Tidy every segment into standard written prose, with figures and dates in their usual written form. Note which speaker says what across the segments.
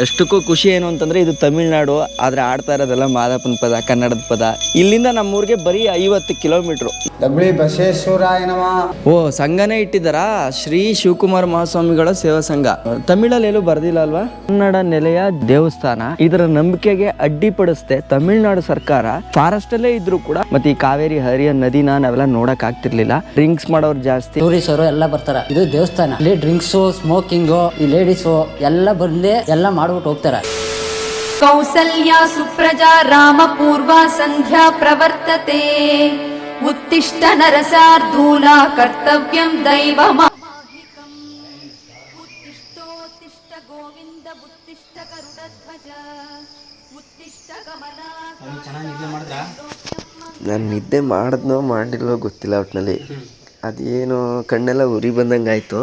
Speaker 1: ಎಷ್ಟಕ್ಕೂ ಖುಷಿ ಏನು ಅಂತಂದ್ರೆ ಇದು ತಮಿಳ್ನಾಡು, ಆದ್ರೆ ಆಡ್ತಾ ಇರೋದೆಲ್ಲ ಮಾದಪ್ಪನ ಪದ, ಕನ್ನಡದ ಪದ. ಇಲ್ಲಿಂದ ನಮ್ಮೂರಿಗೆ ಬರೀ 50 ಕಿಲೋಮೀಟ್ರು.
Speaker 2: ಡಬ್ಳಿ ಬಸವೇಶ್ವರಾಯ ನಮಃ.
Speaker 1: ಓ, ಸಂಘನೇ ಇಟ್ಟಿದ್ದಾರಾ? ಶ್ರೀ ಶಿವಕುಮಾರ ಮಹಾಸ್ವಾಮಿಗಳ ಸೇವಾ ಸಂಘ. ತಮಿಳಲ್ಲಿ ಎಲ್ಲೂ ಬರ್ದಿಲ್ಲ ಅಲ್ವಾ? ಕನ್ನಡ ನೆಲೆಯ ದೇವಸ್ಥಾನ. ಇದರ ನಂಬಿಕೆಗೆ ಅಡ್ಡಿಪಡಿಸ್ದೆ ತಮಿಳ್ನಾಡು ಸರ್ಕಾರ ಫಾರೆಸ್ಟ್ ಅಲ್ಲೇ ಇದ್ರು ಕೂಡ ಮತ್ತೆ ಈ ಕಾವೇರಿ ಹರಿಯ ನದಿನ ನಾವೆಲ್ಲ ನೋಡಕ್ ಆಗ್ತಿರ್ಲಿಲ್ಲ. ಡ್ರಿಂಕ್ಸ್ ಮಾಡೋರು ಜಾಸ್ತಿ,
Speaker 3: ಟೂರಿಸ್ಟ್ ಅವರು ಎಲ್ಲ ಬರ್ತಾರ. ಇದು ದೇವಸ್ಥಾನ, ಇಲ್ಲಿ ಡ್ರಿಂಕ್ಸ್, ಸ್ಮೋಕಿಂಗ್, ಈ ಲೇಡೀಸ್ ಎಲ್ಲ ಬಂದು ಎಲ್ಲ ಮಾಡ್ಬಿಟ್ಟು ಹೋಗ್ತಾರ.
Speaker 4: ಕೌಸಲ್ಯಾ ಸುಪ್ರಜಾ ರಾಮ ಪೂರ್ವಾ ಸಂಧ್ಯಾ ಪ್ರವರ್ತತೆ. ಉತ್ತಿಷ್ಠ ನರಸಾರ್ಧೂಲ ಕರ್ತವ್ಯಂ ದೈವಮಾಹಿಕಂ. ಉತ್ತಿಷ್ಠೋತ್ತಿಷ್ಠ ಗೋವಿಂದ ಉತ್ತಿಷ್ಠ ಗರುಡಧ್ವಜ ಉತ್ತಿಷ್ಠ ಗಮನಾ.
Speaker 5: ನಾನು ನಿದ್ದೆ ಮಾಡಿದ್ನೋ ಮಾಡಿಲ್ವೋ ಗೊತ್ತಿಲ್ಲ. ಒಟ್ಟಿನಲ್ಲಿ ಅದೇನು ಕಣ್ಣೆಲ್ಲ ಉರಿ ಬಂದಂಗೆ ಆಯಿತು.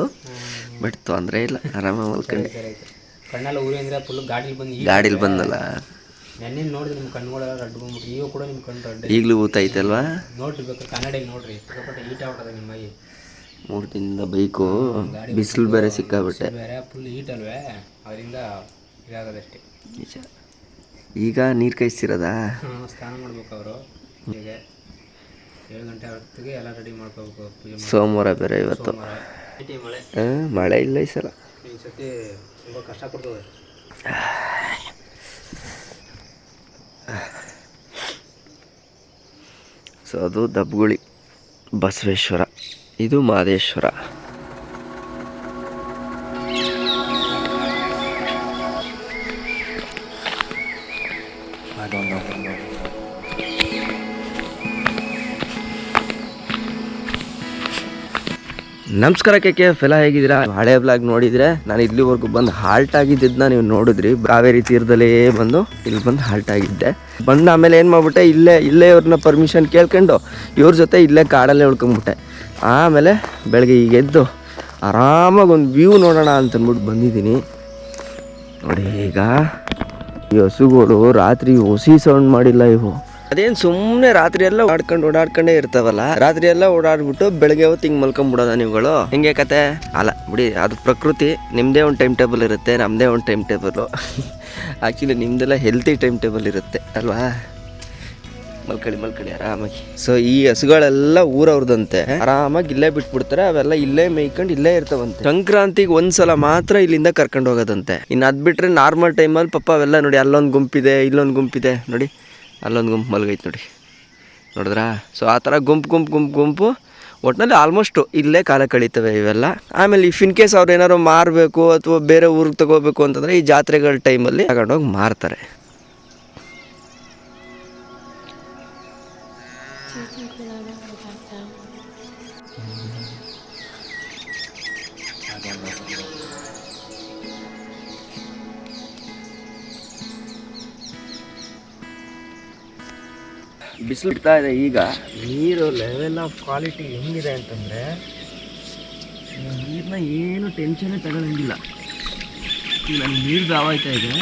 Speaker 5: ಬಟ್ ತೊಂದರೆ ಇಲ್ಲ, ಆರಾಮಾಗಿ ಮಲ್ಕೊಂಡು.
Speaker 6: ಕಣ್ಣೆಲ್ಲ ಉರಿ ಅಂದರೆ ಫುಲ್
Speaker 5: ಗಾಡೀಲಿ ಬಂದಲ್ಲ.
Speaker 6: ನೆನ್ನೆ ನೋಡಿದ್ರೆ ನಿಮ್ಮ ಕಣ್ಣುಗಳೆಲ್ಲ ರಡ್ಡು ಬಂದ್ಬಿಟ್ಟು ಈಗ ಕೂಡ ನಿಮ್ಮ ಕಣ್ಣು ರಡ್ಡು.
Speaker 5: ಈಗಲೂ ಊತೈತಲ್ವಾ?
Speaker 6: ನೋಡ್ರಿ ಕನ್ನಡಿಗೆ ನೋಡ್ರಿ, ಸಿಕ್ಕಾಪಟ್ಟೆ ಹೀಟ್ ಆಗ್ಬಿಟ್ಟದೆ ನಿಮ್ಮ ಮೈ.
Speaker 5: 3 ದಿನದಿಂದ ಬೈಕು, ಬಿಸಿಲು ಬೇರೆ ಸಿಕ್ಕಾಬಿಟ್ಟೆ.
Speaker 6: ಬೇರೆ ಫುಲ್ ಹೀಟ್ ಅಲ್ವೇ, ಅದರಿಂದ ಇದಾಗೋದಷ್ಟೇ.
Speaker 5: ನಿಜ. ಈಗ ನೀರು ಕಾಯಿಸ್ತಿರೋದಾ?
Speaker 6: ಸ್ನಾನ ಮಾಡ್ಬೇಕು ಅವರು. ಈಗ 7 ಗಂಟೆ ಹೊತ್ತಿಗೆ ಎಲ್ಲ ರೆಡಿ ಮಾಡ್ಕೋಬೇಕು.
Speaker 5: ಸೋಮವಾರ ಬೇರೆ ಇವತ್ತು. ಮಳೆ ಇಲ್ಲ ಈ ಸಲ.
Speaker 6: ಈ ಸತಿ ತುಂಬ ಕಷ್ಟ ಕೊಡ್ತದೆ.
Speaker 5: ಸೊ ಅದು ದಬ್ಗುಳಿ ಬಸವೇಶ್ವರ, ಇದು ಮಾದೇಶ್ವರ. ನಮಸ್ಕಾರ ಕೆ ಫೆಲ, ಹೇಗಿದ್ದೀರಾ? ಹಳೆ ಬ್ಲಾಗ್ ನೋಡಿದರೆ ನಾನು ಇಲ್ಲಿವರೆಗೂ ಬಂದು ಹಾಲ್ಟ್ ಆಗಿದ್ದನ್ನ ನೀವು ನೋಡಿದ್ರಿ. ಕಾವೇರಿ ತೀರದಲ್ಲೇ ಬಂದು ಇಲ್ಲಿ ಬಂದು ಹಾಲ್ಟ್ ಆಗಿದ್ದೆ. ಬಂದು ಆಮೇಲೆ ಏನು ಮಾಡ್ಬಿಟ್ಟೆ, ಇಲ್ಲೇ ಇವ್ರನ್ನ ಪರ್ಮಿಷನ್ ಕೇಳ್ಕೊಂಡು ಇವ್ರ ಜೊತೆ ಇಲ್ಲೇ ಕಾಡಲ್ಲೇ ಉಳ್ಕೊಂಬಿಟ್ಟೆ. ಆಮೇಲೆ ಬೆಳಗ್ಗೆ ಈಗ ಎದ್ದು ಆರಾಮಾಗಿ ಒಂದು ವ್ಯೂ ನೋಡೋಣ ಅಂತಂದ್ಬಿಟ್ಟು ಬಂದಿದ್ದೀನಿ. ನೋಡಿ, ಈಗ ಈ ಹಸುಗಳು ರಾತ್ರಿ ಹೊಸಿ ಸೌಂಡ್ ಮಾಡಿಲ್ಲ ಇವು. ಅದೇನು ಸುಮ್ಮನೆ ರಾತ್ರಿ ಎಲ್ಲ ಓಡಾಡ್ಕೊಂಡೇ ಇರ್ತಾವಲ್ಲ. ರಾತ್ರಿ ಎಲ್ಲ ಓಡಾಡ್ಬಿಟ್ಟು ಬೆಳಗ್ಗೆ ಹೊತ್ತು ಹಿಂಗೆ ಮಲ್ಕೊಂಬಿಡೋದ ನೀವುಗಳು? ಹಿಂಗೆ ಕತೆ ಅಲ್ಲ ಬಿಡಿ, ಅದು ಪ್ರಕೃತಿ. ನಿಮ್ಮದೇ ಒಂದು ಟೈಮ್ ಟೇಬಲ್ ಇರುತ್ತೆ, ನಮ್ಮದೇ ಒಂದು ಟೈಮ್ ಟೇಬಲು. ಆ್ಯಕ್ಚುಲಿ ನಿಮ್ಮದೆಲ್ಲ ಹೆಲ್ತಿ ಟೈಮ್ ಟೇಬಲ್ ಇರುತ್ತೆ ಅಲ್ವಾ? ಮಲ್ಕೊಳ್ಳಿ ಆರಾಮಾಗಿ. ಸೊ ಈ ಹಸುಗಳೆಲ್ಲ ಊರವ್ರದಂತೆ, ಆರಾಮಾಗಿ ಇಲ್ಲೇ ಬಿಟ್ಬಿಡ್ತಾರೆ. ಅವೆಲ್ಲ ಇಲ್ಲೇ ಮೇಯ್ಕೊಂಡು ಇಲ್ಲೇ ಇರ್ತಾವಂತೆ. ಸಂಕ್ರಾಂತಿಗೆ ಒಂದ್ಸಲ ಮಾತ್ರ ಇಲ್ಲಿಂದ ಕರ್ಕೊಂಡು ಹೋಗೋದಂತೆ. ಇನ್ನು ಅದು ಬಿಟ್ಟರೆ ನಾರ್ಮಲ್ ಟೈಮಲ್ಲಿ ಪಾಪ ಅವೆಲ್ಲ ನೋಡಿ, ಅಲ್ಲೊಂದು ಗುಂಪಿದೆ, ಇಲ್ಲೊಂದು ಗುಂಪಿದೆ ನೋಡಿ, ಅಲ್ಲೊಂದು ಗುಂಪು ಮಲಗೈತೆ ನೋಡಿದ್ರಾ? ಸೊ ಆ ಥರ ಗುಂಪು ಒಟ್ಟಿನಲ್ಲಿ ಆಲ್ಮೋಸ್ಟು ಇಲ್ಲೇ ಕಾಲ ಕಳೀತವೆ ಇವೆಲ್ಲ. ಆಮೇಲೆ ಇಫ್ ಇನ್ ಕೇಸ್ ಅವ್ರು ಏನಾದ್ರು ಮಾರಬೇಕು ಅಥವಾ ಬೇರೆ ಊರಿಗೆ ತಗೋಬೇಕು ಅಂತಂದರೆ ಈ ಜಾತ್ರೆಗಳ ಟೈಮಲ್ಲಿ ತಗೊಂಡೋಗಿ ಮಾರ್ತಾರೆ. ಬಿಸಿಲು ಇಡ್ತಾ ಇದೆ. ಈಗ ನೀರು ಲೆವೆಲ್ ಆಫ್ ಕ್ವಾಲಿಟಿ ಹೆಂಗಿದೆ ಅಂತಂದರೆ, ನೀರನ್ನ ಏನು ಟೆನ್ಷನ್ನೇ ತಗೊಳ್ಳಂಗಿಲ್ಲ. ಈಗ ನನಗೆ ನೀರು ದಾವಾಯ್ತಾ ಇದೆ,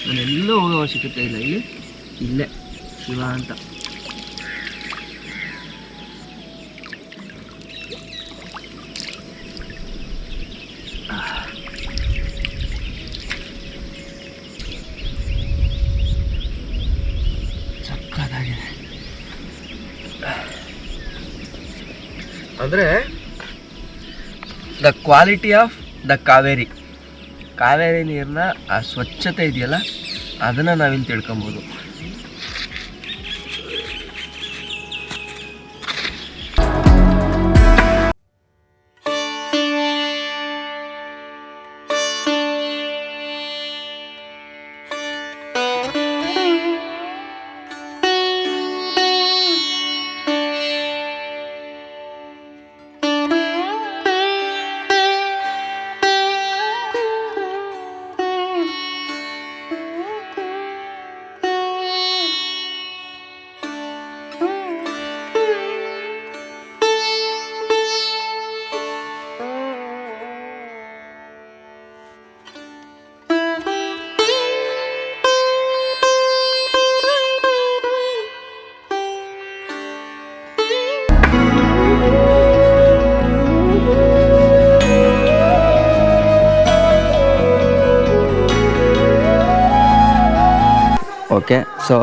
Speaker 5: ನಾನೆಲ್ಲೂ ಹೋಗೋ ಅವಶ್ಯಕತೆ ಇಲ್ಲ. ಇಲ್ಲೇ ಶಿವ ಅಂತ. ಸಕ್ಕತ್ತಾಗಿದೆ. ಅಂದರೆ the quality of the Kaveri ನೀರನ್ನ ಆ ಸ್ವಚ್ಛತೆ ಇದೆಯಲ್ಲ, ಅದನ್ನು ನಾವಿಲ್ಲಿ ತಿಳ್ಕೊಬೋದು.
Speaker 1: ಓಕೆ, ಸೊ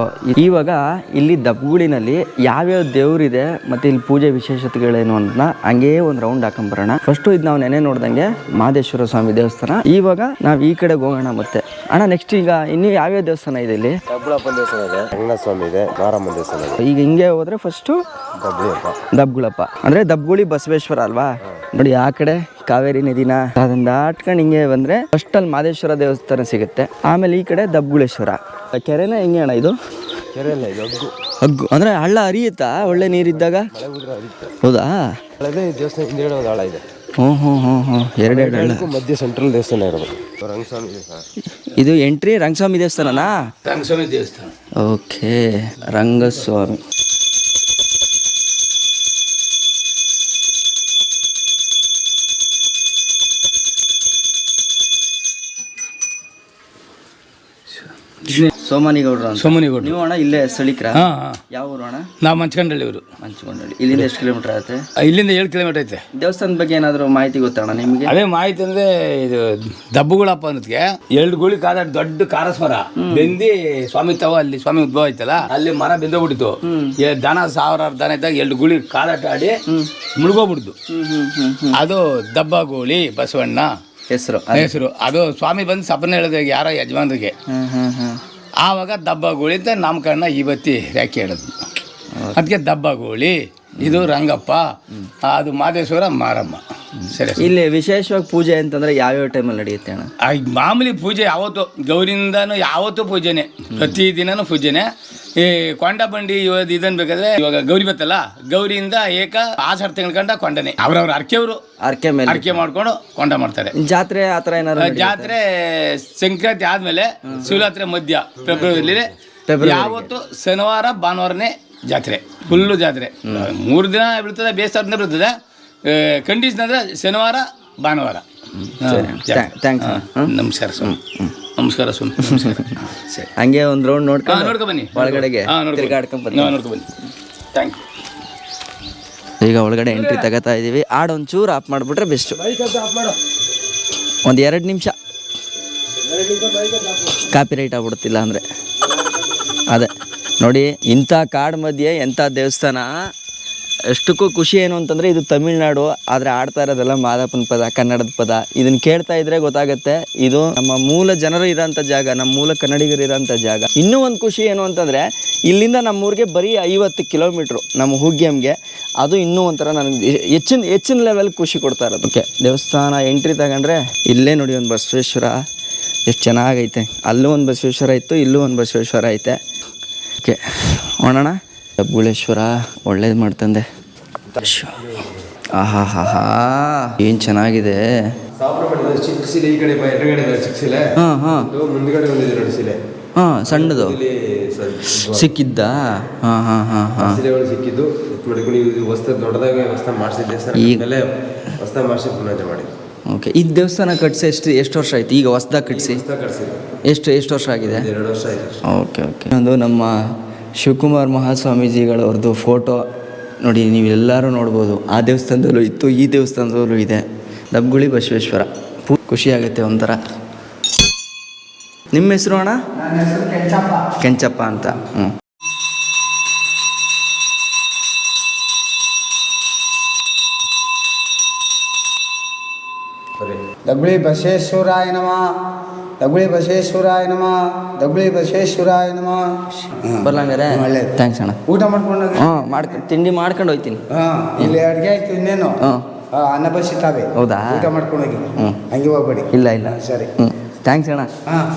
Speaker 1: ಇವಾಗ ಇಲ್ಲಿ ದಬ್ಗುಳಿನಲ್ಲಿ ಯಾವ್ಯಾವ ದೇವ್ರಿದೆ ಮತ್ತು ಇಲ್ಲಿ ಪೂಜೆ ವಿಶೇಷತೆಗಳೇನು ಅಂತ ಹಂಗೇ ಒಂದು ರೌಂಡ್ ಹಾಕೊಂಬರೋಣ. ಫಸ್ಟು ಇದು ನಾವು ನೆನೆ ನೋಡ್ದಂಗೆ ಮಹದೇಶ್ವರ ಸ್ವಾಮಿ ದೇವಸ್ಥಾನ. ಇವಾಗ ನಾವು ಈ ಕಡೆಗೆ ಹೋಗೋಣ ಮತ್ತೆ. ಅಣ್ಣ ನೆಕ್ಸ್ಟ್ ಈಗ ಇನ್ನೂ ಯಾವ್ಯಾವ ದೇವಸ್ಥಾನ ಇದೆ ಇಲ್ಲಿ?
Speaker 7: ದಬ್ಬುಳಪ್ಪ ದೇವಸ್ಥಾನ ಇದೆ, ರಂಗನಾಥ ಸ್ವಾಮಿ ಇದೆ, ಮಾರಮ್ಮ ದೇವಸ್ಥಾನ ಇದೆ.
Speaker 1: ಈಗ ಹಿಂಗೆ ಹೋದ್ರೆ ಫಸ್ಟು ದಬ್ಗುಳಪ್ಪ ಅಂದರೆ ದಬ್ಗುಳಿ ಬಸವೇಶ್ವರ ಅಲ್ವಾ? ನೋಡಿ ಆ ಕಡೆ ಕಾವೇರಿ ನದಿನ ಅದನ್ನ ದಾಟ್ಕೊಂಡು ಹಿಂಗೆ ಬಂದ್ರೆ ಫಸ್ಟ್ ಅಲ್ಲಿ ಮಹದೇಶ್ವರ ದೇವಸ್ಥಾನ ಸಿಗುತ್ತೆ, ಆಮೇಲೆ ಈ ಕಡೆ ದಬ್ಗುಳೇಶ್ವರ. ಕೆರೆನ ಹೆಂಗೆ ಅಣ್ಣ ಇದು?
Speaker 7: ಕೆರೆ ಅಲ್ಲ ಇದು ಹಗ್ಗು.
Speaker 1: ಹಗ್ಗು ಅಂದ್ರೆ ಹಳ್ಳ ಹರಿಯುತ್ತಾ ಒಳ್ಳೆ ನೀರಿದ್ದಾಗ? ಹೌದಾ?
Speaker 7: ಹಳದೇ ದೇವಸ್ಥಾನ ಹಿಂದ್ಗಡೆ ಒಂದು ಹಳ ಇದೆ.
Speaker 1: ಹ್ಞೂ ಎರಡೆರಡು ಹಳ್ಳ.
Speaker 7: ಮಧ್ಯ ಸೆಂಟ್ರಲ್ ದೇವಸ್ಥಾನ ಇರೋದು ರಂಗಸ್ವಾಮಿ ಇದೆ ಸರ್.
Speaker 1: ಇದು ಎಂಟ್ರಿ ರಂಗಸ್ವಾಮಿ ದೇವಸ್ಥಾನನಾ?
Speaker 6: ರಂಗಸ್ವಾಮಿ ದೇವಸ್ಥಾನ.
Speaker 1: ಓಕೆ, ರಂಗಸ್ವಾಮಿ. ಸೋಮನಿಗೌಡ್ರು.
Speaker 8: ಸೋಮನಿಗೌಡ್ರು.
Speaker 1: ನೀವು ಅಣ್ಣ ಇಲ್ಲೇ ಸ್ಥಳೀಕರ?
Speaker 8: ಹಾಂ ಹಾಂ.
Speaker 1: ಯಾವ ಊರು ಅಣ್ಣ?
Speaker 8: ನಾವು ಮಂಚ್ಕೊಂಡಳ್ಳಿ ಇವರು.
Speaker 1: ಮಂಚಗೊಂಡಳ್ಳಿ. ಇಲ್ಲಿಂದ ಎಷ್ಟು ಕಿಲೋಮೀಟರ್ ಆಗುತ್ತೆ?
Speaker 8: ಇಲ್ಲಿಂದ 7 ಕಿಲೋಮೀಟರ್ ಐತೆ.
Speaker 1: ದೇವಸ್ಥಾನದ ಬಗ್ಗೆ ಏನಾದರೂ ಮಾಹಿತಿ ಗೊತ್ತಣ್ಣ ನಿಮಗೆ?
Speaker 8: ಅದೇ ಮಾಹಿತಿ ಅಂದ್ರೆ ಇದು ದಬ್ಬುಗಳಪ್ಪ ಅನ್ನೋದಕ್ಕೆ 2 ಗೋಳಿ ಕಾದ ದೊಡ್ಡ ಕಾರಸ್ಮರ ಬೆಂದಿ ಸ್ವಾಮಿ ತವ ಅಲ್ಲಿ ಸ್ವಾಮಿ ಉದ್ಭವ ಐತಲ್ಲ ಅಲ್ಲಿ ಮರ ಬೆಂದೋಗ್ಬಿಟ್ಟಿತ್ತು. ದನ 1000 ದನ ಇದ್ದಾಗ 2 ಗೋಳಿ ಕಾದಾಟ ಆಡಿ ಮುಳುಗೋಗ್ಬಿಡ್ತು. ಅದು ದಬ್ಬಗೋಳಿ ಬಸವಣ್ಣ ಹೆಸರು. ಅದು ಸ್ವಾಮಿ ಬಂದು ಸಪನೆ ಹೇಳಿದಾಗ ಯಾರೋ ಯಜಮಾನ್ರಿಗೆ, ಆವಾಗ ದಬ್ಬಗೋಳಿ ಅಂತ ನಾಮಕರಣ ಇವತ್ತಿ ಯಾಕೆ ಹೇಳೋದು. ಅದಕ್ಕೆ ದಬ್ಬಗೋಳಿ, ಇದು ರಂಗಪ್ಪ, ಅದು ಮಾದೇಶ್ವರ, ಮಾರಮ್ಮ. ಸರಿ.
Speaker 1: ಇಲ್ಲಿ ವಿಶೇಷವಾಗಿ ಪೂಜೆ ಅಂತಂದ್ರೆ ಯಾವ್ಯಾವ ಟೈಮಲ್ಲಿ ನಡೆಯುತ್ತೆ ಅಣ್ಣ?
Speaker 8: ಮಾಮೂಲಿ ಪೂಜೆ ಯಾವತ್ತು ಗೌರಿಯಿಂದನೂ ಯಾವತ್ತೂ ಪೂಜೆನೆ, ಪ್ರತಿದಿನನೂ ಪೂಜೆನೆ. ಈ ಕೊಂಡ ಬಂಡಿ ಇವತ್ತು ಇದನ್ ಬೇಕಾದ್ರೆ ಇವಾಗ ಗೌರಿ ಬತ್ತಲ್ಲ, ಗೌರಿಯಿಂದ ಆಷಾಢ ತಿಂಗಳ ಕಂಡ ಕೊಂಡನೆ ಅವ್ರವ್ರ ಅರ್ಕೆ ಮಾಡ್ಕೊಂಡು ಕೊಂಡ ಮಾಡ್ತಾರೆ.
Speaker 1: ಜಾತ್ರೆ ಆತರ ಏನಾದ್ರು?
Speaker 8: ಜಾತ್ರೆ ಸಂಕ್ರಾಂತಿ ಆದ್ಮೇಲೆ ಶಿವರಾತ್ರಿ ಮಧ್ಯ ಫೆಬ್ರವರಿಲಿ ಯಾವತ್ತು ಶನಿವಾರ ಭಾನುವಾರನೇ ಜಾತ್ರೆ, ಫುಲ್ಲು ಜಾತ್ರೆ. 3 ದಿನ ಬೀಳ್ತದೆ, ಬೇಸಾರದಿಂದ ಬೀಳ್ತದೆ. ಕಂಡೀಷನ್ ಅಂದ್ರೆ ಶನಿವಾರ ಭಾನುವಾರ. ನಮಸ್ಕಾರ ಸ್ವಾಮಿ. ನಮಸ್ಕಾರ ಸ್ವಾಮಿ. ಸರಿ,
Speaker 1: ಹಂಗೆ ಒಂದು ರೌಂಡ್ ನೋಡ್ಕೊಂಡು
Speaker 8: ಬನ್ನಿ
Speaker 1: ಒಳಗಡೆಗೆ ತಿರ್ಗಾಡ್ಕೊಂಡ್ ಬನ್ನಿ.
Speaker 8: Thank you.
Speaker 1: ಈಗ ಒಳಗಡೆ ಎಂಟ್ರಿ ತಗೋತಾ ಇದೀವಿ. ಆಡ್ ಒಂಚೂರು ಆಫ್ ಮಾಡಿಬಿಟ್ರೆ ಬೆಸ್ಟ್. ಒಂದು 2 ನಿಮಿಷ ಕಾಪಿ ರೈಟ್ ಆಗ್ಬಿಡುತ್ತಿಲ್ಲ ಅಂದರೆ. ಅದೇ ನೋಡಿ, ಇಂಥ ಕಾಡು ಮಧ್ಯೆ ಎಂಥ ದೇವಸ್ಥಾನ. ಎಷ್ಟಕ್ಕೂ ಖುಷಿ ಏನು ಅಂತಂದರೆ ಇದು ತಮಿಳ್ನಾಡು, ಆದರೆ ಆಡ್ತಾ ಇರೋದೆಲ್ಲ ಮಾದಪ್ಪನ ಪದ, ಕನ್ನಡದ ಪದ. ಇದನ್ನು ಕೇಳ್ತಾ ಇದ್ರೆ ಗೊತ್ತಾಗುತ್ತೆ ಇದು ನಮ್ಮ ಮೂಲ ಜನರು ಇರೋಂಥ ಜಾಗ, ನಮ್ಮ ಮೂಲ ಕನ್ನಡಿಗರು ಇರೋಂಥ ಜಾಗ. ಇನ್ನೂ ಒಂದು ಖುಷಿ ಏನು ಅಂತಂದರೆ ಇಲ್ಲಿಂದ ನಮ್ಮೂರಿಗೆ ಬರೀ 50 ಕಿಲೋಮೀಟ್ರು ನಮ್ಮ ಹುಗ್ಗೆಮ್ಗೆ. ಅದು ಇನ್ನೂ ಒಂಥರ ನನಗೆ ಹೆಚ್ಚಿನ ಲೆವೆಲ್ ಖುಷಿ ಕೊಡ್ತಾ ಇರೋದು. ಓಕೆ, ದೇವಸ್ಥಾನ ಎಂಟ್ರಿ ತಗೊಂಡ್ರೆ ಇಲ್ಲೇ ನೋಡಿ ಒಂದು ಬಸವೇಶ್ವರ ಎಷ್ಟು ಚೆನ್ನಾಗೈತೆ. ಅಲ್ಲೂ ಒಂದು ಬಸವೇಶ್ವರ ಇತ್ತು, ಇಲ್ಲೂ ಒಂದು ಬಸವೇಶ್ವರ ಐತೆ. ಓಕೆ, ಹೋಗೋಣ. ದಬ್ಬುಳೇಶ್ವರ ಒಳ್ಳೇದು ಮಾಡ್ತಂದೆ. ಆಹಾ ಹಾ ಹಾ, ಏನು ಚೆನ್ನಾಗಿದೆ.
Speaker 7: ಚಿಕ್ಕ ಶಿಲೆ ಈ ಕಡೆ ಎಡಗಡೆ ಚಿಕ್ಕ ಶಿಲೆ, ಮುಂದ್ಗಡೆ ಒಂದಿದೆ ನೋಡಿ ಶಿಲೆ.
Speaker 1: ಸಣ್ಣದು ಸಿಕ್ಕಿದ್ದ.
Speaker 7: ಶಿಲೆಗಳು ಸಿಕ್ಕಿದ್ದು ಹೊಸ ದೊಡ್ಡದಾಗ ಹೊಸ ಮಾಡಿಸಿದ್ದೆ ಸರ್. ಈಗಲೇ ಹೊಸ ಮಾಡಿಸಿ ಪುನಃ ಮಾಡಿದ್ದು.
Speaker 1: ಓಕೆ, ಈ ದೇವಸ್ಥಾನ ಕಟ್ಸಿ ಎಷ್ಟು ವರ್ಷ ಆಯ್ತು? ಈಗ ಹೊಸ್ದಾಗಿ ಕಟ್ಸಿ ಎಷ್ಟು ವರ್ಷ ಆಗಿದೆ?
Speaker 7: 2 ವರ್ಷ ಆಯಿತು.
Speaker 1: ಓಕೆ. ಒಂದು ನಮ್ಮ ಶಿವಕುಮಾರ್ ಮಹಾಸ್ವಾಮೀಜಿಗಳವ್ರದ್ದು ಫೋಟೋ ನೋಡಿ, ನೀವೆಲ್ಲರೂ ನೋಡ್ಬೋದು. ಆ ದೇವಸ್ಥಾನದಲ್ಲೂ ಇತ್ತು, ಈ ದೇವಸ್ಥಾನದಲ್ಲೂ ಇದೆ. ದಬ್ಗುಳಿ ಬಸವೇಶ್ವರ. ಖುಷಿಯಾಗುತ್ತೆ ಒಂಥರ. ನಿಮ್ಮ ಹೆಸರು ಅಣ್ಣ?
Speaker 2: ನನ್ನ ಹೆಸರು ಕೆಂಚಪ್ಪ.
Speaker 1: ಕೆಂಚಪ್ಪ ಅಂತ.
Speaker 2: ದಗ್ಗುಳಿ ಬಸವೇಶ್ವರಾಯ ನಮಃ, ದಗ್ಗುಳಿ ಬಸವೇಶ್ವರಾಯ ನಮಃ, ದಗ್ಗುಳಿ ಬಸವೇಶ್ವರಾಯ ನಮಃ.
Speaker 1: ಬರ್ಲಂಗಾರೆ?
Speaker 2: ಒಳ್ಳೇದು.
Speaker 1: ಥ್ಯಾಂಕ್ಸ್ ಅಣ್ಣ.
Speaker 2: ಊಟ ಮಾಡ್ಕೊಂಡು
Speaker 1: ತಿಂಡಿ ಮಾಡ್ಕೊಂಡು ಹೋಗ್ತೀನಿ.
Speaker 2: ಇಲ್ಲಿ ಅಡುಗೆ ಆಯ್ತು, ಇನ್ನೇನು ಅನ್ನ ಬಸಿತಾವೆ.
Speaker 1: ಹೌದಾ?
Speaker 2: ಊಟ ಮಾಡ್ಕೊಂಡು ಹೋಗಿ. ಹಂಗೆ ಹೋಗ್ಬೇಡಿ.
Speaker 1: ಇಲ್ಲ
Speaker 2: ಸರಿ.
Speaker 1: ಥ್ಯಾಂಕ್ಸ್ ಅಣ್ಣ.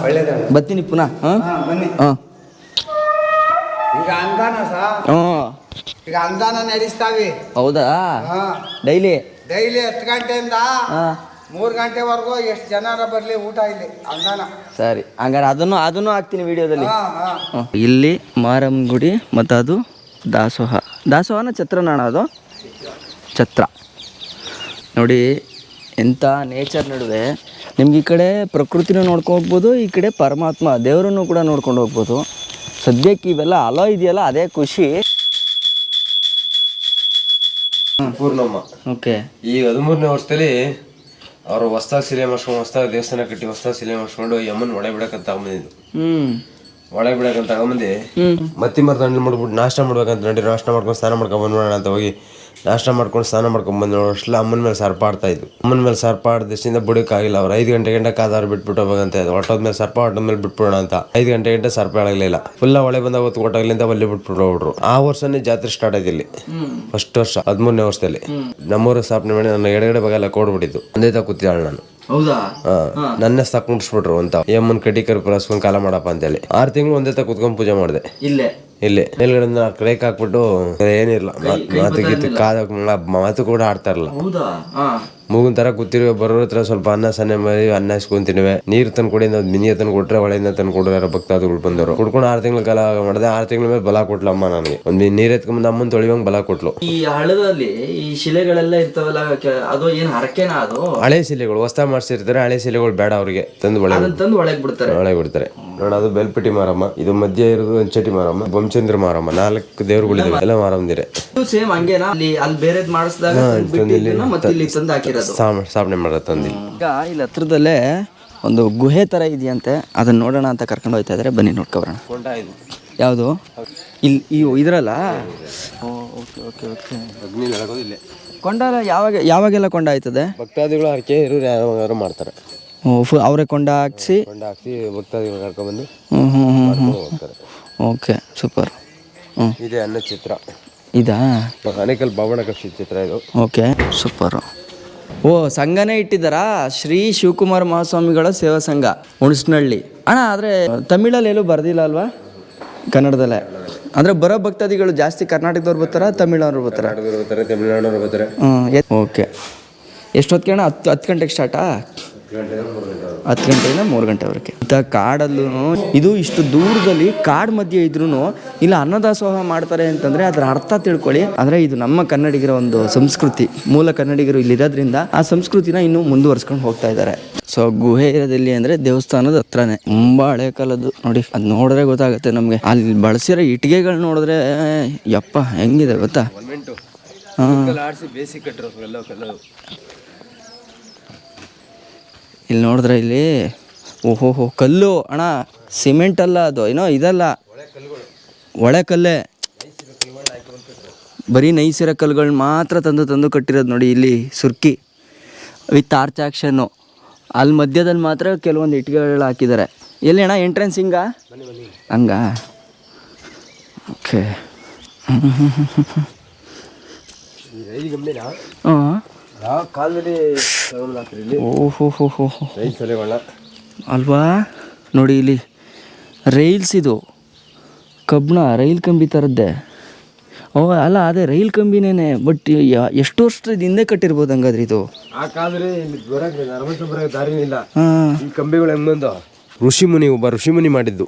Speaker 2: ಒಳ್ಳೇದ.
Speaker 1: ಬರ್ತೀನಿ ಪುನಃ.
Speaker 2: ಬನ್ನಿ. ಈಗ ಅನುದಾನ ಈಗ ಅನುದಾನ ನಡೆಸ್ತಾವೆ.
Speaker 1: ಹೌದಾ? ಡೈಲಿ
Speaker 2: 10 ಗಂಟೆಯಿಂದ 3 ಗಂಟೆವರೆಗೂ ಎಷ್ಟು ಜನರ ಬರಲಿ ಊಟ ಇಲ್ಲಿ ಅನುದಾನ.
Speaker 1: ಸರಿ, ಹಂಗಾರೆ ಅದನ್ನು ಹಾಕ್ತೀನಿ ವಿಡಿಯೋದಲ್ಲಿ. ಇಲ್ಲಿ ಮಾರಮ್ಮ ಗುಡಿ ಮತ್ತು ಅದು ದಾಸೋಹನ ಛತ್ರನಾಣ. ಅದು ಛತ್ರ ನೋಡಿ, ಎಂಥ ನೇಚರ್ ನಡುವೆ ನಿಮ್ಗೆ ಈ ಕಡೆ ಪ್ರಕೃತಿನೂ ನೋಡ್ಕೊಂಡು ಹೋಗ್ಬೋದು, ಈ ಕಡೆ ಪರಮಾತ್ಮ ದೇವರನ್ನು ಕೂಡ ನೋಡ್ಕೊಂಡು ಹೋಗ್ಬೋದು. ಸದ್ಯಕ್ಕೆ ಇವೆಲ್ಲ ಅಲೋ ಇದೆಯಲ್ಲ, ಅದೇ ಖುಷಿ.
Speaker 7: ಪೂರ್ಣಮ್ಮ.
Speaker 1: ಓಕೆ,
Speaker 7: ಈ 13ನೇ ವರ್ಷದಲ್ಲಿ ಅವರು ಹೊಸ್ದಾಗಿ ಶಿಲೆ ಮಾಡಿಸ್ಕೊಂಡು, ಹೊಸ್ದಾಗಿ ದೇವಸ್ಥಾನ ಕಟ್ಟಿ ಹೊಸ್ದಾಗಿ ಶಿಲೆ ಮಾಡಿಸ್ಕೊಂಡು ಯಮ್ಮನ್ ಒಡೆ ಬಿಡಕಂತ ಬಂದಿದ್ದು. ಒಳಗೆ ಬಿಡಕಂತ ತಗೊಂಬಂದು ಮತ್ತಿ ಮರದ ಹಣ್ಣು ಮಾಡ್ಬಿಟ್ಟು ನಾಷ್ಟ ಮಾಡ್ಬೇಕಂತ ನೋಡಿ ನಾಷ್ಟ ಮಾಡ್ಕೊಂಡು ಸ್ನಾನ ಮಾಡ್ಕೊಂಡು ಬಂದ್ಬಿಡೋಣ ಅಂತ ಹೋಗಿ ನಾಷ್ಟ ಮಾಡ್ಕೊಂಡು ಸ್ನಾನ ಮಾಡ್ಕೊಂಡು ಬಂದು ಅಷ್ಟೆಲ್ಲ ಅಮ್ಮನ ಮೇಲೆ ಸರ್ಪ ಆಡ್ತಾ ಇದ್ದು. ಅಮ್ಮನ ಮೇಲೆ ಸರ್ಪ ಆಡ್ದಷ್ಟಿಂದ ಬುಡಕ್ಕಾಗಿಲ್ಲ. ಅವ್ರು 5 ಗಂಟೆ ಕಾದಾರು ಬಿಟ್ಬಿಟ್ಟು ಹೋಗಂತ ಹೊಟ್ಟೋದ್ಮೇಲೆ ಸರ್ಪ ಹೊಟ್ಟದ ಮೇಲೆ ಬಿಟ್ಬಿಡೋಣ ಅಂತ 5 ಗಂಟೆ ಸರ್ಪ ಆಗಲಿಲ್ಲ. ಫುಲ್ಲ ಒಳೆ ಬಂದಾಗ ಹೊತ್ತು ಕೊಟ್ಟಾಗ್ಲಿಂದ ಅಲ್ಲಿ ಬಿಟ್ಬಿಟ್ಟು ಹೋಗ್ಬಿಟ್ರು. ಆ ವರ್ಷನೇ ಜಾತ್ರೆ ಸ್ಟಾರ್ಟ್ ಆಯ್ತು ಇಲ್ಲಿ. ಫಸ್ಟ್ ವರ್ಷ 13ನೇ ವರ್ಷದಲ್ಲಿ ನಮ್ಮೂರ ಸ್ಥಾಪನೆ ಮಾಡಿ ನನ್ನ ಎಡಗಡೆ ಬಗಲ ಕೊಡ್ಬಿಟ್ಟಿದ್ದು. ಒಂದೇ ತ ಕೂತಿದ್ದಾಳೆ ನಾನು.
Speaker 1: ಹೌದಾ?
Speaker 7: ನನ್ನ ಸಾಕು ಮುಟ್ಟಿಸ್ಬಿಟ್ರು ಅಂತ ಎಮ್ಮನ್ ಕಟ್ಟಿ ಕರ್ಪುರಸ್ಕೊಂಡ್ ಕಾಲ ಮಾಡಪ್ಪ ಅಂತೇಳಿ 6 ತಿಂಗಳು ಒಂದೇ ತ ಕುತ್ಕೊಂಡ್ ಪೂಜೆ ಮಾಡಿದೆ ಇಲ್ಲಿ. ಮೇಲ್ಗಡೆ ಕಡೆಕ್ ಹಾಕ್ಬಿಟ್ಟು ಏನಿಲ್ಲ ಮಾತು ಕೂಡ ಆಡ್ತಾ ಇರಲ್ಲ. ಮೂಗಿನ ತರ ಕೂತಿರುವ ಬರೋ ಹತ್ರ ಸ್ವಲ್ಪ ಅನ್ನ ಸನ್ನೆ ಮಾಡಿ ಅನ್ನ ಇಸ್ಕೊಂತಿನವೆ. ನೀರ್ ತಂದು ಕೊಡಿ ಮಿನಿ ತಂದು ಕೊಟ್ರೆ ಹೊಳೆಯಿಂದ ತಂದು ಕೊಡ್ರೆ ಭಕ್ತಾದಿಗಳು ಬಂದವರು ಕುಡ್ಕೊಂಡು 6 ತಿಂಗಳ ಕಾಲ ಮಾಡಿದೆ. 6 ತಿಂಗಳ ಮೇಲೆ ಬಲ ಕೊಟ್ಲ ಅಮ್ಮ ನನಗೆ. ಒಂದು ನೀರ್ ಎತ್ಕೊಂಡ್ ಅಮ್ಮನ್ ತೊಳಿವಂಗ್ ಬಲ ಕೊಟ್ಲು.
Speaker 1: ಈ ಹಳ್ಳದಲ್ಲಿ ಈ ಶಿಲೆಗಳೆಲ್ಲ ಇರ್ತಾವಲ್ಲ, ಅದು ಏನ್ ಹರಕೆನಾ? ಅದು
Speaker 7: ಹಳೆ ಶಿಲೆಗಳು ಹೊಸ ಮಾಡ್ಸಿರ್ತಾರೆ. ಹಳೆ ಶಿಲೆಗಳು ಬೇಡ ಅವ್ರಿಗೆ ತಂದು
Speaker 1: ಒಳಗೆ
Speaker 7: ಬಿಡ್ತಾರೆ. ನೋಡ, ಅದು ಬೆಲ್ಪಟ್ಟಿ ಮಾರಮ್ಮ, ಇದು ಮಧ್ಯ ಇರೋದು ಒಂಚಟಿ ಮಾರಮ್ಮ, ಬೊಮ್ಮಚಂದ್ರ ಮಾರಮ್ಮ, 4 ದೇವ್ರುಗಳಿದಾವೆ. ಎಲ್ಲ ಮಾರಮ್ಮದಿರೆ
Speaker 1: ಸೇಮ್ ಹಂಗೇನಾ? ಅಲ್ಲಿ ಬೇರೆ ಮಾಡಿಸಿದಾಗ
Speaker 7: ಸ್ಥಾಪನೆ ಮಾಡೋ ತಂದಿ.
Speaker 1: ಈಗ ಇಲ್ಲಿ ಹತ್ರದಲ್ಲೇ ಒಂದು ಗುಹೆ ತರ ಇದೆಯಂತೆ, ಅದನ್ನ ನೋಡೋಣ ಅಂತ ಕರ್ಕೊಂಡು ಹೋಗ್ತಾ ಇದಾರೆ. ಬನ್ನಿ ನೋಡ್ಕೊಬರೋಣ. ಯಾವುದು? ಇಲ್ಲಿ ಇದ್ರಲ್ಲ. ಕೊಂಡ ಯಾವಾಗೆಲ್ಲ ಕೊಂಡ ಆಯ್ತದೆ?
Speaker 7: ಭಕ್ತಾದಿಗಳು ಹರಕೆ ಇರೋರು ಯಾವಾಗ ಮಾಡ್ತಾರೆ.
Speaker 1: ಅವರೇ ಕೊಂಡ ಹಾಕ್ಸಿ
Speaker 7: ಭಕ್ತಾದಿಗಳು ಕರ್ಕೊಂಡ್ಬಂದು ಹೋಗ್ತಾರೆ.
Speaker 1: Okay, super.
Speaker 7: ಇದೆ ಅನ್ನ ಚಿತ್ರ.
Speaker 1: ಇದಾ?
Speaker 7: ಅನೇಕಲ್ ಬಾಬಣ್ಣ ಕಕ್ಷಿ ಚಿತ್ರ ಇದು.
Speaker 1: Okay, super. ಓ, ಸಂಘನೇ ಇಟ್ಟಿದ್ದಾರಾ? ಶ್ರೀ ಶಿವಕುಮಾರ ಮಹಾಸ್ವಾಮಿಗಳ ಸೇವಾ ಸಂಘ, ಹುಣಸನಹಳ್ಳಿ. ಅಣ್ಣ, ಆದರೆ ತಮಿಳಲ್ಲಿ ಎಲ್ಲೂ ಬರ್ದಿಲ್ಲ ಅಲ್ವಾ? ಕನ್ನಡದಲ್ಲೇ. ಅಂದರೆ ಬರೋ ಭಕ್ತಾದಿಗಳು ಜಾಸ್ತಿ ಕರ್ನಾಟಕದವ್ರು ಬರ್ತಾರ, ತಮಿಳವ್ರು ಬರ್ತಾರ?
Speaker 7: ತಮಿಳ್ನಾಡವ್ರು ಬರ್ತಾರೆ.
Speaker 1: ಓಕೆ. ಎಷ್ಟೊತ್ತಿಗೆ ಅಣ್ಣ? 10 ಗಂಟೆಗೆ ಸ್ಟಾರ್ಟಾ? 10 ಗಂಟೆಯಿಂದ 3 ಗಂಟೆವರೆಗೆ. ಇಂಥ ಕಾಡಲ್ಲೂ ಇದು ಇಷ್ಟು ದೂರದಲ್ಲಿ ಕಾಡು ಮಧ್ಯೆ ಇದ್ರೂ ಇಲ್ಲ ಅನ್ನದಾಸೋಹ ಮಾಡ್ತಾರೆ ಅಂತಂದರೆ ಅದರ ಅರ್ಥ ತಿಳ್ಕೊಳ್ಳಿ. ಅಂದರೆ ಇದು ನಮ್ಮ ಕನ್ನಡಿಗರ ಒಂದು ಸಂಸ್ಕೃತಿ. ಮೂಲ ಕನ್ನಡಿಗರು ಇಲ್ಲಿರೋದ್ರಿಂದ ಆ ಸಂಸ್ಕೃತಿನ ಇನ್ನೂ ಮುಂದುವರ್ಸ್ಕೊಂಡು ಹೋಗ್ತಾ ಇದ್ದಾರೆ. ಸೊ ಗುಹೆ ಇರೋದಿಲ್ಲಿ ಅಂದರೆ ದೇವಸ್ಥಾನದ ಹತ್ರನೇ. ತುಂಬ ಹಳೆ ಕಾಲದ್ದು ನೋಡಿ. ಅದು ನೋಡಿದ್ರೆ ಗೊತ್ತಾಗುತ್ತೆ ನಮಗೆ. ಅಲ್ಲಿ ಬಳಸಿರೋ ಇಟ್ಟಿಗೆಗಳು ನೋಡಿದ್ರೆ ಯಪ್ಪ ಹೆಂಗಿದೆ ಗೊತ್ತಾ? ಇಲ್ಲಿ ನೋಡಿದ್ರೆ ಇಲ್ಲಿ ಓಹೋ ಕಲ್ಲು ಅಣ್ಣ, ಸಿಮೆಂಟ್ ಅಲ್ಲ ಅದು, ಏನೋ ಇದಲ್ಲ, ಒಳೆ ಕಲ್ಲೇ. ಬರೀ ನೈಸಿರೋ ಕಲ್ಲುಗಳನ್ನ ಮಾತ್ರ ತಂದು ಕಟ್ಟಿರೋದು ನೋಡಿ. ಇಲ್ಲಿ ಸುರ್ಕಿ ವಿತ್ ಆರ್ಚ್ ಆಕ್ಷನ್ನು. ಅಲ್ಲಿ ಮಧ್ಯದಲ್ಲಿ ಮಾತ್ರ ಕೆಲವೊಂದು ಇಟ್ಟಿಗೆಗಳು ಹಾಕಿದ್ದಾರೆ. ಎಲ್ಲಿ ಅಣ್ಣ ಎಂಟ್ರೆನ್ಸ್? ಹಂಗ ಓಕೆ. ಓಹೋ ಅಲ್ವಾ? ನೋಡಿ ಇಲ್ಲಿ ರೈಲ್ಸ್, ಇದು ಕಬ್ಬಣ ರೈಲ್ ಕಂಬಿ ಥರದ್ದೇ. ಅಲ್ಲ, ಅದೇ ರೈಲ್ ಕಂಬಿನೇನೆ. ಬಟ್ ಎಷ್ಟು ವರ್ಷದ ಹಿಂದೆ ಕಟ್ಟಿರ್ಬೋದು ಹಂಗಾದ್ರೆ ಇದು.
Speaker 7: ಆ ಕಾಲದಲ್ಲಿ ದಾರಿನಿಲ್ಲ. ಈ ಕಂಬಿಗಳು ಹೆಂಗೊಂದು ಒಬ್ಬ ಋಷಿಮುನಿ ಮಾಡಿದ್ದು.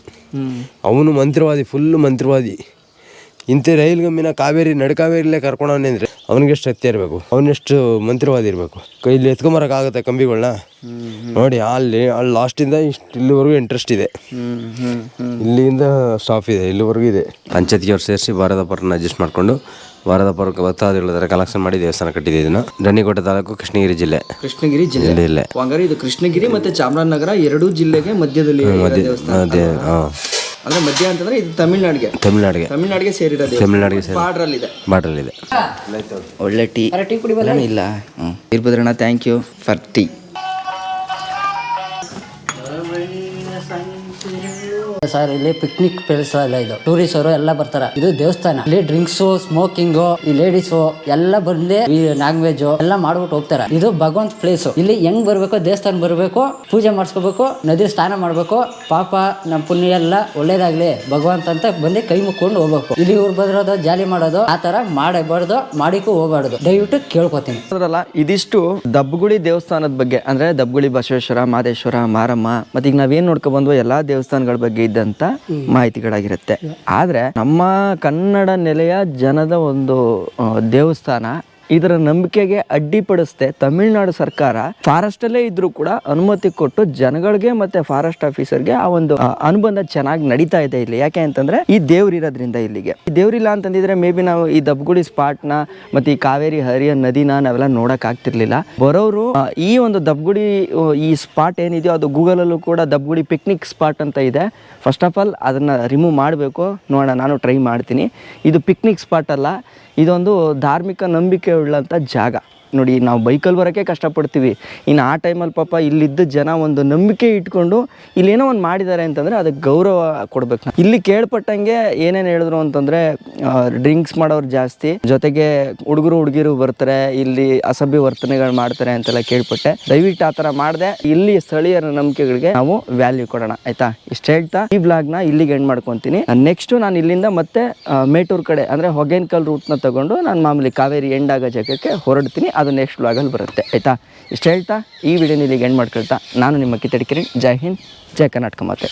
Speaker 7: ಅವನು ಮಂತ್ರವಾದಿ, ಫುಲ್ ಮಂತ್ರವಾದಿ. ಇಂಥ ರೈಲ್ ಗಮ್ಮಿನ ಕಾವೇರಿ ನಡುಕಾವೇರಿಲೇ ಕರ್ಕೊಂಡವನೇ ಅಂದರೆ ಅವನಿಗೆಷ್ಟು ಶಕ್ತಿ ಇರಬೇಕು, ಅವನೆಷ್ಟು ಮಂತ್ರವಾದಿ ಇರಬೇಕು. ಕೈಲಿ ಎತ್ಕೊಂಬರಕ್ಕಾಗುತ್ತೆ ಕಂಬಿಗಳನ್ನ. ನೋಡಿ ಅಲ್ಲಿ ಲಾಸ್ಟಿಂದ ಇಲ್ಲಿವರೆಗೂ ಇಂಟ್ರೆಸ್ಟ್ ಇದೆ. ಇಲ್ಲಿಂದ ಸ್ಟಾಪ್ ಇದೆ, ಇಲ್ಲಿವರೆಗೂ ಇದೆ. ಪಂಚಾಯತ್ಗೆ ಅವ್ರು ಸೇರಿಸಿ ಭಾರತಪುರನ ಅಡ್ಜಸ್ಟ್ ಮಾಡಿಕೊಂಡು ಭಾರತಪುರಕ್ಕೆ ಭಕ್ತಾದಿಗಳ ಕಲೆಕ್ಷನ್ ಮಾಡಿ ದೇವಸ್ಥಾನ ಕಟ್ಟಿದೆ. ಇದನ್ನ ಗಣಿಕೋಟೆ ತಾಲೂಕು, ಕೃಷ್ಣಗಿರಿ ಜಿಲ್ಲೆ.
Speaker 1: ಹಂಗಾರೆ ಇದು ಕೃಷ್ಣಗಿರಿ ಮತ್ತೆ ಚಾಮರಾಜನಗರ 2 ಜಿಲ್ಲೆಗೆ ಮಧ್ಯದಲ್ಲಿ ಅಂದ್ರೆ ಮಧ್ಯ ಅಂತಂದ್ರೆ ಇದು ತಮಿಳ್ನಾಡಿಗೆ ಸೇರಿರೋದು.
Speaker 7: ಬಾರ್ಡ್ರಲ್ಲಿದೆ.
Speaker 1: ಒಳ್ಳೆ ಟೀ ಇಲ್ಲ ಇರ್ಬೋದ್ರಣ್ಣ. Thank you for tea.
Speaker 3: Sir, ಇಲ್ಲಿ ಪಿಕ್ನಿಕ್ ಪ್ಲೇಸ್ ಎಲ್ಲ ಇದು. ಟೂರಿಸ್ಟ್ ಅವರು ಎಲ್ಲ ಬರ್ತಾರ. ಇದು ದೇವಸ್ಥಾನ. ಇಲ್ಲಿ ಡ್ರಿಂಕ್ಸು, ಸ್ಮೋಕಿಂಗು, ಈ ಲೇಡೀಸು ಎಲ್ಲ ಬಂದು ಈ ನಾನ್ ವೆಜ್ ಎಲ್ಲ ಮಾಡ್ಬಿಟ್ಟು ಹೋಗ್ತಾರ. ಇದು ಭಗವಂತ ಪ್ಲೇಸ್. ಇಲ್ಲಿ ಹೆಂಗ್ ಬರ್ಬೇಕು? ದೇವಸ್ಥಾನ ಬರ್ಬೇಕು, ಪೂಜೆ ಮಾಡಿಸ್ಕೋಬೇಕು, ನದಿ ಸ್ನಾನ ಮಾಡ್ಬೇಕು, ಪಾಪ ನಮ್ಮ ಪುಣ್ಯ ಎಲ್ಲ ಒಳ್ಳೇದಾಗ್ಲಿ ಭಗವಂತ ಅಂತ ಬಂದು ಕೈ ಮುಕ್ಕೊಂಡು ಹೋಗ್ಬೇಕು. ಇಲ್ಲಿ ಇವ್ರು ಬದಿರೋದು ಜಾಲಿ ಮಾಡೋದು ಆ ತರ ಮಾಡಬಾರ್ದು, ಮಾಡಿಕೂ ಹೋಗ್ಬಾರ್ದು. ದಯವಿಟ್ಟು ಕೇಳ್ಕೊತೀನಿ.
Speaker 1: ಇದಿಷ್ಟು ದಬ್ಬಗುಳಿ ದೇವಸ್ಥಾನದ ಬಗ್ಗೆ, ಅಂದ್ರೆ ದಬ್ಬಗುಳಿ ಬಸವೇಶ್ವರ, ಮಾದೇಶ್ವರ, ಮಾರಮ್ಮ, ಮತ್ತೆ ಈಗ ನಾವೇನ್ ನೋಡ್ಕೊ ಬಂದ್ವೋ ಎಲ್ಲಾ ದೇವಸ್ಥಾನಗಳ ಬಗ್ಗೆ ಇದ್ದಂತ ಮಾಹಿತಿಗಳಾಗಿರುತ್ತೆ. ಆದ್ರೆ ನಮ್ಮ ಕನ್ನಡ ನೆಲೆಯ ಜನದ ಒಂದು ದೇವಸ್ಥಾನ ಇದರ ನಂಬಿಕೆಗೆ ಅಡ್ಡಿಪಡಿಸದೆ ತಮಿಳುನಾಡು ಸರ್ಕಾರ ಫಾರೆಸ್ಟ್ ಅಲ್ಲೇ ಇದ್ರೂ ಕೂಡ ಅನುಮತಿ ಕೊಟ್ಟು ಜನಗಳಿಗೆ ಮತ್ತೆ ಫಾರೆಸ್ಟ್ ಆಫೀಸರ್ಗೆ ಆ ಒಂದು ಅನುಬಂಧ ಚೆನ್ನಾಗಿ ನಡೀತಾ ಇದೆ ಇಲ್ಲಿ. ಯಾಕೆ ಅಂತಂದ್ರೆ ಈ ದೇವ್ರು ಇರೋದ್ರಿಂದ ಇಲ್ಲಿಗೆ. ಈ ದೇವ್ರಿಲ್ಲ ಅಂತಂದಿದ್ರೆ ಮೇ ಬಿ ನಾವು ಈ ದಬ್ಗುಡಿ ಸ್ಪಾಟ್ನ ಮತ್ತೆ ಈ ಕಾವೇರಿ ಹರಿಯ ನದಿನ ನಾವೆಲ್ಲ ನೋಡಕ್ ಆಗ್ತಿರ್ಲಿಲ್ಲ. ಬರೋರು ಈ ಒಂದು ದಬ್ಗುಡಿ ಈ ಸ್ಪಾಟ್ ಏನಿದೆಯೋ ಅದು ಗೂಗಲಲ್ಲೂ ಕೂಡ ದಬ್ಗುಡಿ ಪಿಕ್ನಿಕ್ ಸ್ಪಾಟ್ ಅಂತ ಇದೆ. ಫಸ್ಟ್ ಆಫ್ ಆಲ್ ಅದನ್ನ ರಿಮೂವ್ ಮಾಡಬೇಕು, ನೋಡೋಣ, ನಾನು ಟ್ರೈ ಮಾಡ್ತೀನಿ. ಇದು ಪಿಕ್ನಿಕ್ ಸ್ಪಾಟ್ ಅಲ್ಲ, ಇದೊಂದು ಧಾರ್ಮಿಕ ನಂಬಿಕೆ ಉಳ್ಳಂಥ ಜಾಗ. ನೋಡಿ, ನಾವು ಬೈಕಲ್ಲಿ ಬರೋಕ್ಕೆ ಕಷ್ಟಪಡ್ತೀವಿ, ಇನ್ನು ಆ ಟೈಮಲ್ಲಿ ಪಾಪ ಇಲ್ಲಿದ್ದ ಜನ ಒಂದು ನಂಬಿಕೆ ಇಟ್ಕೊಂಡು ಇಲ್ಲೇನೋ ಒಂದು ಮಾಡಿದ್ದಾರೆ ಅಂತಂದರೆ ಅದಕ್ಕೆ ಗೌರವ ಕೊಡ್ಬೇಕು. ಇಲ್ಲಿ ಕೇಳ್ಪಟ್ಟಂಗೆ ಏನೇನು ಹೇಳಿದ್ರು ಅಂತಂದರೆ ಡ್ರಿಂಕ್ಸ್ ಮಾಡೋರು ಜಾಸ್ತಿ, ಜೊತೆಗೆ ಹುಡುಗಿರು ಬರ್ತಾರೆ, ಇಲ್ಲಿ ಅಸಭ್ಯ ವರ್ತನೆಗಳು ಮಾಡ್ತಾರೆ ಅಂತೆಲ್ಲ ಕೇಳ್ಪಟ್ಟೆ. ದಯವಿಟ್ಟು ಆ ಥರ ಮಾಡದೆ ಇಲ್ಲಿ ಸ್ಥಳೀಯರ ನಂಬಿಕೆಗಳಿಗೆ ನಾವು ವ್ಯಾಲ್ಯೂ ಕೊಡೋಣ, ಆಯಿತಾ? ಇಷ್ಟು ಹೇಳ್ತಾ ಈ ವ್ಲಾಗ್ನ ಇಲ್ಲಿಗೆ ಎಂಡ್ ಮಾಡ್ಕೊತೀನಿ. ನೆಕ್ಸ್ಟು ನಾನು ಇಲ್ಲಿಂದ ಮತ್ತೆ ಮೇಟೂರ್ ಕಡೆ ಅಂದರೆ ಹೊಗೇನಕಲ್ ರೂಟ್ನ ತಗೊಂಡು ನಾನು ಮಾಮೂಲಿ ಕಾವೇರಿ ಎಂಡ್ ಆಗೋ ಜಾಗಕ್ಕೆ ಹೊರಡ್ತೀನಿ. ಅದು ನೆಕ್ಸ್ಟ್ ವ್ಲಾಗಲ್ಲಿ ಬರುತ್ತೆ, ಆಯಿತಾ? ಇಷ್ಟು ಹೇಳ್ತಾ ಈ ವಿಡಿಯೋನ ಇಲ್ಲಿಗೆ ಎಂಡ್ ಮಾಡ್ಕೊಳ್ತಾ ನಾನು ನಿಮ್ಮ ಕಿತ್ತಡಿ ಕಿರಣ್. ಜೈ ಹಿಂದ್, ಜೈ ಕರ್ನಾಟಕ ಮಾತೆ.